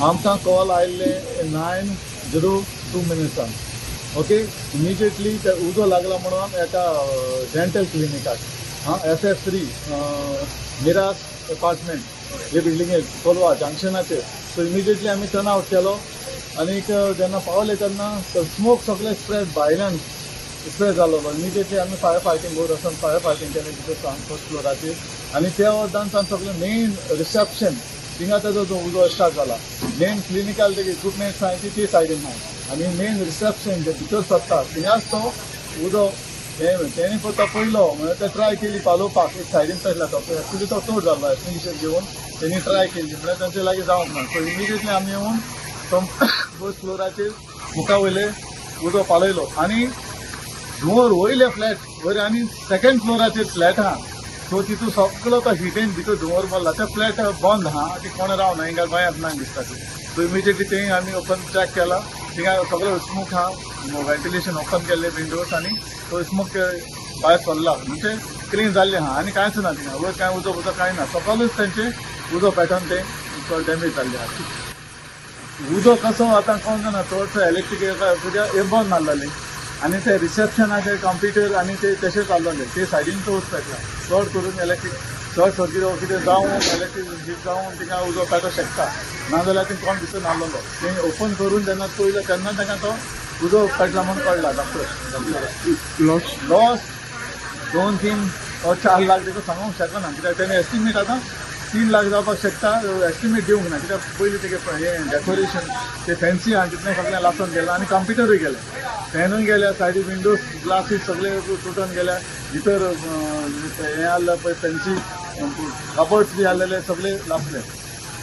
आमकां कॉल आयिल्ले 9:02 मिनिट्सान. Okay, immediately ते उजो लागला म्हणून एका डेंटल क्लिनिकाक SF3 मिरास अपार्टमेंट हे बिल्डिंगेक कोलवा जंक्शनाचेर. सो इमिजिएटली आमी टर्न आवट केलो आनीक जेन्ना पावले तेन्ना स्मोक सगळे स्प्रेड भायल्यान स्प्रेड जालोलो. इमिजिएटली आमी फायर फायटींग बोर्ड वचून फायर फायटींग केलें भितर फर्स्ट फ्लोराचेर. आनी त्या वरदान सगळें मेन रिसेप्शन थिंगा तेजो जो उजो स्टार्ट जाला. मेन क्लिनिकल ते इक्विपमेंट्स आहाय ती सायडीन आहाय आनी मेन रिसेप्शन जे भितर सरता थिंगाच तो उजो तेणी तो पयलो म्हणजे ते ट्राय केली पालोवपाक एक सायडीन पेटला तो एक्चुली तो चड जाल्लो एक्सटिंग्विशर घेवन तेणी ट्राय केली म्हणजे तांचे लागीं जावंक ना. सो इमिजिएटली आमी येवन तो फर्स्ट फ्लोराचेर मुखा वयले उजो पालयलो आनी धुंवर वयले फ्लॅट वयर आनी सेकंड फ्लोराचेर फ्लॅट आहा. सो तितून सगळो तो हिटेन भितर धुंवर भरला. ते फ्लॅट बंद आहा ती कोण रावना हिंगा गोंयांत ना दिसता ती. सो इमिजिएटली ते आमी ओपन चॅक केला थिंगा सगळो स्मोक आहा वेंटिलेशन ओपन केले विंडोज आनी तो स्मोक भायर सरला म्हणजे क्लीन जाल्ले आहा आनी कांयच ना थिंगा वयर कांय उजो उजो कांय ना. सकलूच तेंचे उजो पॅटर्न ते डॅमेज जाल्ले आहा. उजो कसो आतां कोण जाणा चडसो इलेक्ट्रीक एबॉन मारलेले आनी ते रिसेप्शनाचे कंप्युटर आनी ते तशें चाललेले ते सायडीन तोच पेटला. चड करून इलेक्ट्रीक चड कितें जावन इलेक्ट्रीक हीट जावन थिंगा उजो पेटो शकता नाजाल्यार थिंग कोण भितर नासलोलो. तेणी ओपन करून जेन्ना पयलो तेन्ना ताका तो उजो पेटला म्हणून कळला डॉक्टर. लॉस 2-3 or 4 लाख देखो सांगूंक शकना कित्याक तेणे एस्टिमेट आतां 3 लाख जावपाक शकता एस्टिमेट दिवंक ना कित्याक पयलीं तेगे हें डेकोरेशन ते फॅन्सी आहा तितलें सगळें लासून गेलें आनी कंप्युटरूय गेले फॅनूय गेल्या सायडी विंडोज ग्लासीस सगळे तुटून गेल्या भितर हें आहलें पळय फॅन्सी कबर्ड्स बी आहलेले सगळे लासले.